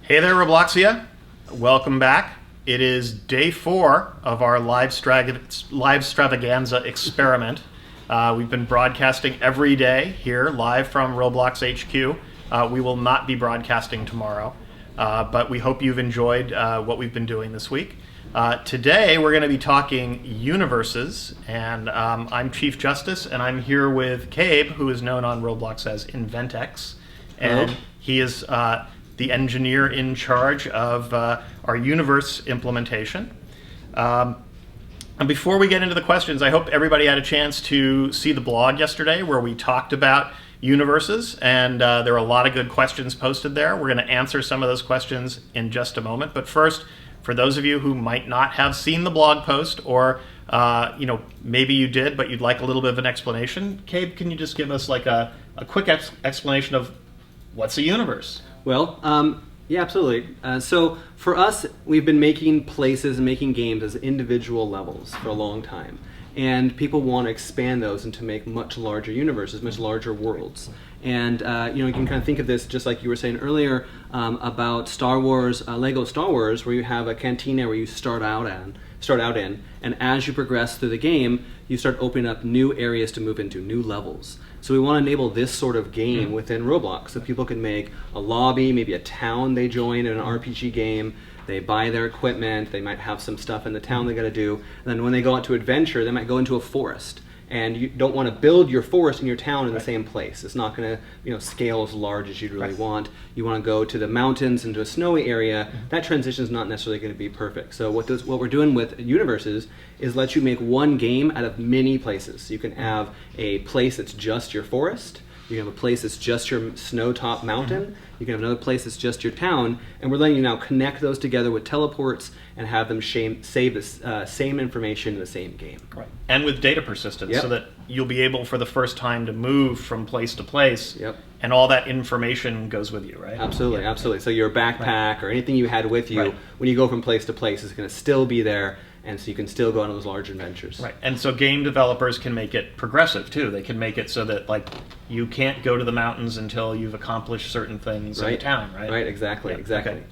Hey there, Robloxia. Welcome back. It is day 4 of our Livestravaganza experiment. We've been broadcasting every day here, live from Roblox HQ. We will not be broadcasting tomorrow, but we hope you've enjoyed what we've been doing this week. Today, we're going to be talking universes, and I'm Chief Justice, and I'm here with Cabe, who is known on Roblox as Inventex, and he is the engineer in charge of our universe implementation. And before we get into the questions, I hope everybody had a chance to see the blog yesterday where we talked about universes, and there are a lot of good questions posted there. We're going to answer some of those questions in just a moment. But first, for those of you who might not have seen the blog post, or maybe you did, but you'd like a little bit of an explanation, Cabe, can you just give us like a quick explanation of what's a universe? Well, yeah, absolutely. So for us, we've been making places and making games as individual levels for a long time. And people want to expand those and to make much larger universes, much larger worlds. And you can kind of think of this just like you were saying earlier about Star Wars, Lego Star Wars, where you have a cantina where you start out in, and as you progress through the game, you start opening up new areas to move into, new levels. So we want to enable this sort of game within Roblox, so people can make a lobby, maybe a town they join in an RPG game. They buy their equipment, they might have some stuff in the town they got to do, and then when they go out to adventure, they might go into a forest. And you don't want to build your forest and your town in the same place. It's not going to scale as large as you'd really want. You want to go to the mountains, into a snowy area. That transition is not necessarily going to be perfect. So what we're doing with universes is let you make one game out of many places. You can have a place that's just your forest. You can have a place that's just your snow-top mountain. You can have another place that's just your town. And we're letting you now connect those together with teleports and have them save the same information in the same game. Right. And with data persistence, so that you'll be able for the first time to move from place to place, and all that information goes with you, right? Absolutely, absolutely. So your backpack or anything you had with you, when you go from place to place, is going to still be there. And so you can still go on those large adventures. Right, and so game developers can make it progressive too. They can make it so that you can't go to the mountains until you've accomplished certain things in the town, right? Right, exactly, exactly. Okay.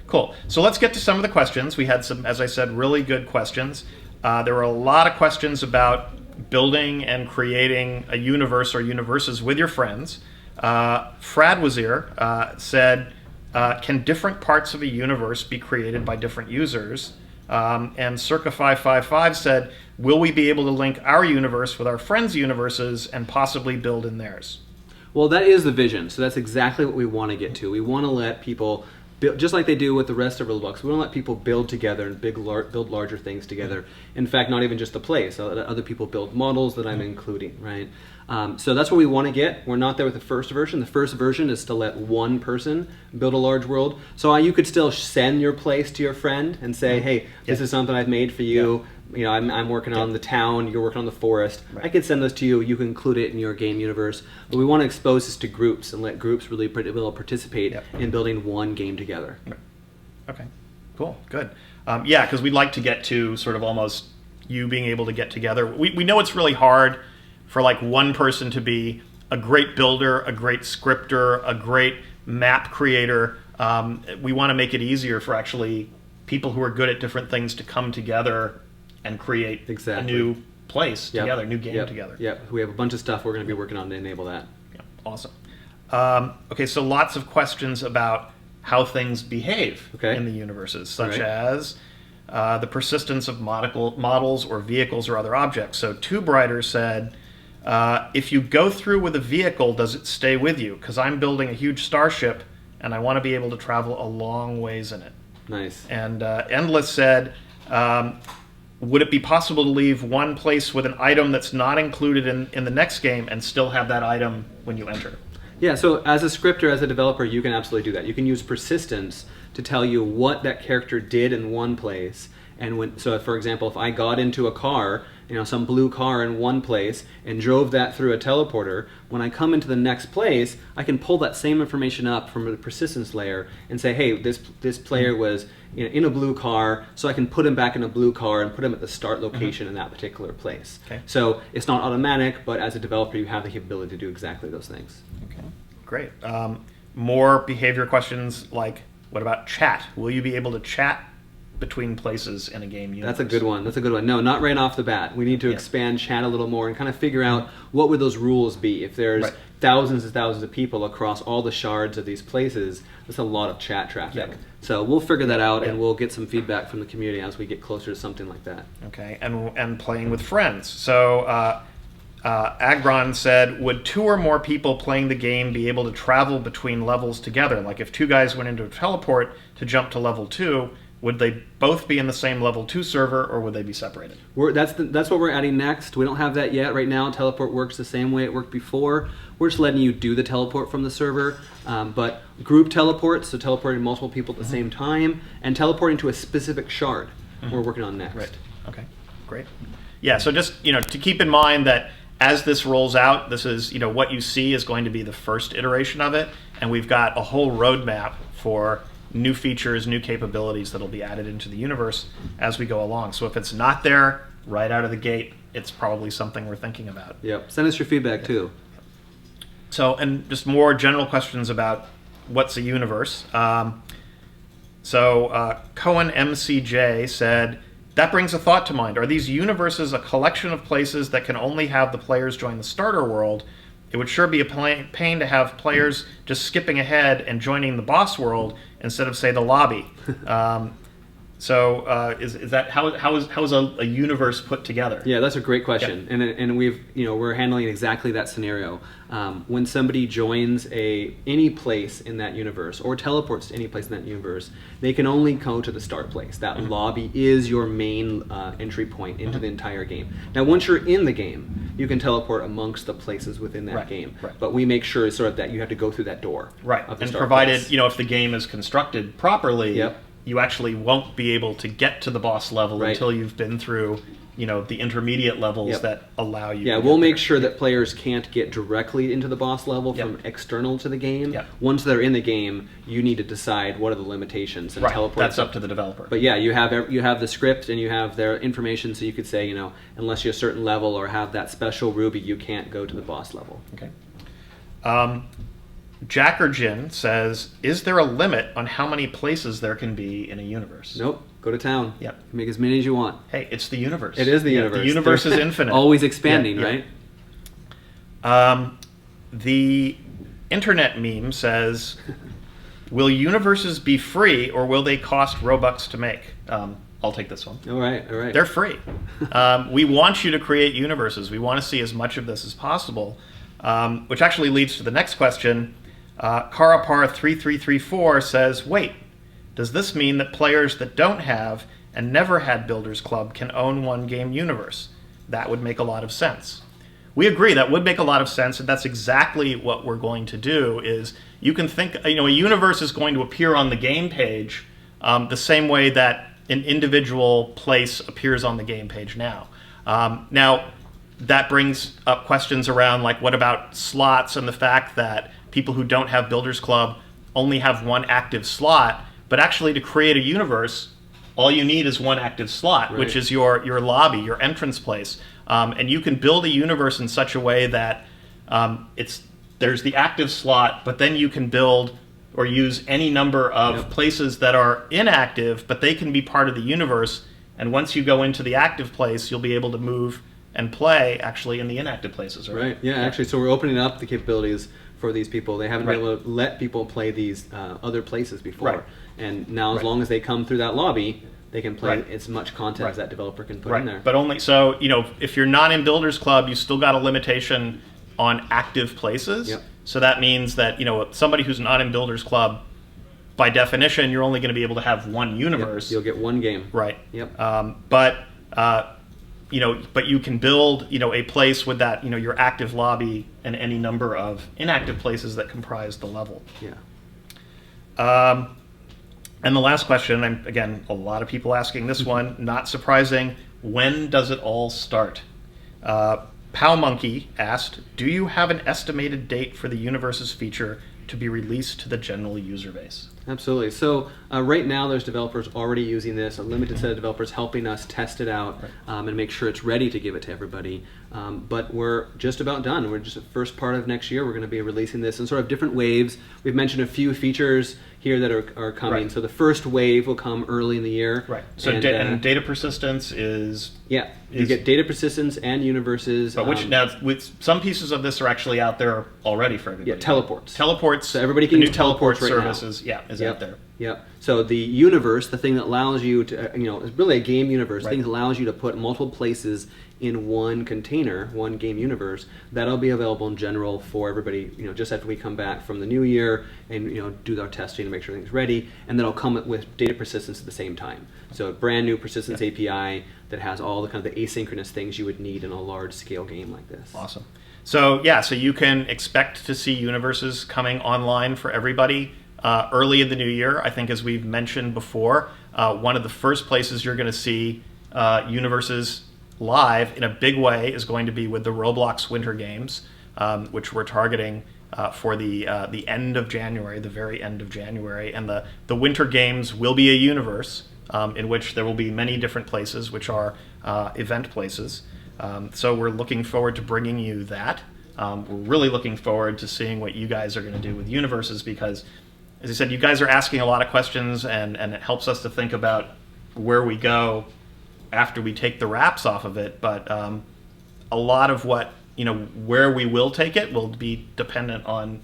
Cool. So let's get to some of the questions. We had some, as I said, really good questions. There were a lot of questions about building and creating a universe or universes with your friends. Fradwazir said, can different parts of a universe be created by different users? And Circa 555 said, will we be able to link our universe with our friends' universes and possibly build in theirs? Well, that is the vision. So that's exactly what we want to get to. We want to let people build, just like they do with the rest of Roblox, we want to let people build together and build larger things together. In fact, not even just the place. I'll let other people build models that I'm including, right? So that's what we want to get. We're not there with the first version. The first version is to let one person build a large world. So you could still send your place to your friend and say, hey, this is something I've made for you. I'm working on the town, you're working on the forest. I could send those to you, you can include it in your game universe. But we want to expose this to groups and let groups really participate in building one game together. Okay, cool, good. Because we'd like to get to sort of almost you being able to get together. We know it's really hard for one person to be a great builder, a great scripter, a great map creator. We want to make it easier for actually people who are good at different things to come together and create a new place together, new game together. Yep, we have a bunch of stuff we're going to be working on to enable that. Yeah, awesome. Okay, so lots of questions about how things behave in the universes, such as the persistence of models or vehicles or other objects. So Two Brighter said, if you go through with a vehicle, does it stay with you? Because I'm building a huge starship and I want to be able to travel a long ways in it. Nice. And Endless said, would it be possible to leave one place with an item that's not included in the next game and still have that item when you enter? Yeah, so as a scripter, as a developer, you can absolutely do that. You can use persistence to tell you what that character did in one place. And so for example, if I got into a car, some blue car in one place and drove that through a teleporter, when I come into the next place, I can pull that same information up from the persistence layer and say, hey, this player was in a blue car, so I can put him back in a blue car and put him at the start location in that particular place. Okay. So it's not automatic, but as a developer, you have the capability to do exactly those things. Okay, great. More behavior questions like, What about chat? Will you be able to chat between places in a game universe? That's a good one. That's a good one. No, not right off the bat. We need to expand chat a little more and kind of figure out what would those rules be. If there's thousands and thousands of people across all the shards of these places, that's a lot of chat traffic. So we'll figure that out, and we'll get some feedback from the community as we get closer to something like that. Okay, and playing with friends. So Agron said, would 2 or more people playing the game be able to travel between levels together? Like if 2 guys went into a teleport to jump to level 2, would they both be in the same level 2 server, or would they be separated? That's what we're adding next. We don't have that yet. Right now, teleport works the same way it worked before. We're just letting you do the teleport from the server. But group teleports, so teleporting multiple people at the same time, and teleporting to a specific shard, we're working on next. Right. Okay. Great. Yeah. So just to keep in mind that as this rolls out, this is what you see is going to be the first iteration of it, and we've got a whole roadmap for new features, new capabilities that'll be added into the universe as we go along. So if it's not there right out of the gate, it's probably something we're thinking about. Yep. Send us your feedback too. So, and just more general questions about what's a universe. Cohen MCJ said, that brings a thought to mind. Are these universes a collection of places that can only have the players join the starter world? It would sure be a pain to have players just skipping ahead and joining the boss world instead of, say, the lobby. Is that how is a universe put together? Yeah, that's a great question, and we're handling exactly that scenario. When somebody joins any place in that universe or teleports to any place in that universe, they can only go to the start place. That lobby is your main entry point into the entire game. Now, once you're in the game, you can teleport amongst the places within that game. Right. But we make sure sort of that you have to go through that door. Right. And provided if the game is constructed properly. You actually won't be able to get to the boss level until you've been through, the intermediate levels that allow you. Yeah, we'll make sure that players can't get directly into the boss level from external to the game. Once they're in the game, you need to decide what are the limitations and teleport. That's up to the developer. But yeah, you have the script and you have their information, so you could say, unless you're a certain level or have that special ruby, you can't go to the boss level. Okay. Jackerjin says, is there a limit on how many places there can be in a universe? Nope. Go to town. Yep. Make as many as you want. Hey, it's the universe. It is the universe. The universe is infinite. Always expanding, right? The internet meme says, will universes be free or will they cost Robux to make? I'll take this one. All right. They're free. We want you to create universes. We want to see as much of this as possible, which actually leads to the next question. Karapar3334 says, wait, does this mean that players that don't have and never had Builders Club can own one game universe? That would make a lot of sense. We agree that would make a lot of sense, and that's exactly what we're going to do. Is you can think, a universe is going to appear on the game page the same way that an individual place appears on the game page now. Now, that brings up questions around, like, what about slots and the fact that people who don't have Builders Club only have one active slot, but actually to create a universe, all you need is one active slot, which is your lobby, your entrance place. And you can build a universe in such a way that there's the active slot, but then you can build or use any number of places that are inactive, but they can be part of the universe. And once you go into the active place, you'll be able to move and play actually in the inactive places, right? Right. Yeah, actually, so we're opening up the capabilities for these people. They haven't been able to let people play these other places before. And now, as long as they come through that lobby, they can play as much content as that developer can put in there. But only so, if you're not in Builders Club, you still got a limitation on active places. So that means that somebody who's not in Builders Club, by definition, you're only going to be able to have one universe. You'll get one game. Right. But you can build a place with that your active lobby and any number of inactive places that comprise the level. And the last question, again, a lot of people asking this one, not surprising, when does it all start? Powmonkey asked, do you have an estimated date for the universes feature to be released to the general user base? Absolutely. So right now there's developers already using this, a limited set of developers helping us test it out and make sure it's ready to give it to everybody. But we're just about done. We're just the first part of next year. We're going to be releasing this in sort of different waves. We've mentioned a few features here that are coming. Right. So the first wave will come early in the year. Right. So and data persistence is... Yeah, you get data persistence and universes. But which now, with some pieces of this are actually out there already for everybody. Yeah, teleports. Teleports. So everybody can the new use teleport teleports right services. now. Is out there. Yep. So the universe, the thing that allows you to, it's really a game universe. The thing that allows you to put multiple places in one container, one game universe. That'll be available in general for everybody. Just after we come back from the new year and do our testing to make sure everything's ready, and then it'll come with data persistence at the same time. So a brand new persistence API that has all the kind of the asynchronous things you would need in a large scale game like this. Awesome. So yeah, so you can expect to see universes coming online for everybody early in the new year. I think, as we've mentioned before, one of the first places you're going to see universes live in a big way is going to be with the Roblox Winter Games, which we're targeting for the end of January, the very end of January. And the Winter Games will be a universe in which there will be many different places, which are event places. So we're looking forward to bringing you that. We're really looking forward to seeing what you guys are going to do with universes, because, as I said, you guys are asking a lot of questions, and it helps us to think about where we go after we take the wraps off of it. But a lot of what, where we will take it will be dependent on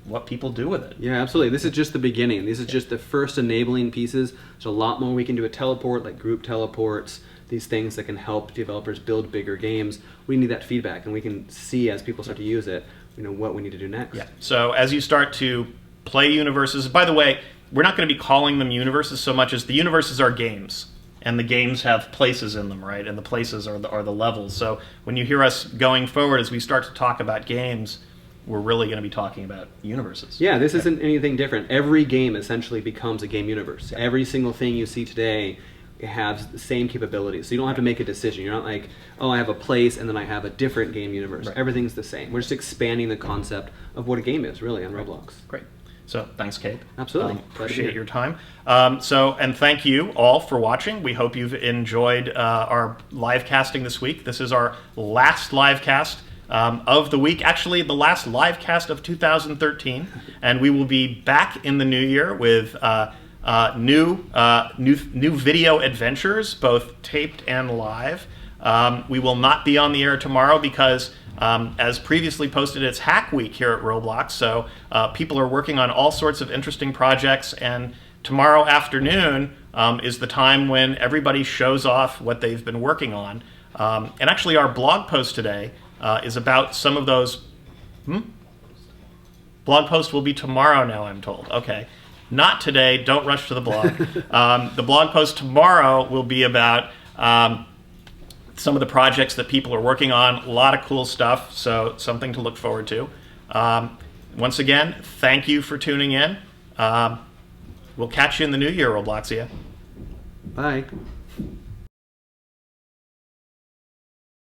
what people do with it. Yeah, absolutely. This is just the beginning. This is just the first enabling pieces. There's a lot more we can do with teleport, like group teleports, these things that can help developers build bigger games. We need that feedback, and we can see as people start to use it, what we need to do next. Yeah. So as you start to play universes, by the way, we're not going to be calling them universes so much as the universes are games. And the games have places in them, right? And the places are the levels. So when you hear us going forward, as we start to talk about games, we're really going to be talking about universes. Yeah, this isn't anything different. Every game essentially becomes a game universe. Every single thing you see today has the same capabilities. So you don't have to make a decision. You're not like, oh, I have a place and then I have a different game universe. Right. Everything's the same. We're just expanding the concept of what a game is, really, on Roblox. Great. So thanks, Kate. Absolutely. Appreciate your time. And thank you all for watching. We hope you've enjoyed our live casting this week. This is our last live cast of the week. Actually, the last live cast of 2013. And we will be back in the new year with new video adventures, both taped and live. We will not be on the air tomorrow because, as previously posted, it's Hack Week here at Roblox, so people are working on all sorts of interesting projects, and tomorrow afternoon is the time when everybody shows off what they've been working on. And actually, our blog post today is about some of those... Blog post will be tomorrow now, I'm told. Okay. Not today. Don't rush to the blog. The blog post tomorrow will be about some of the projects that people are working on. A lot of cool stuff, so something to look forward to. Once again, thank you for tuning in. We'll catch you in the new year, Robloxia. Bye.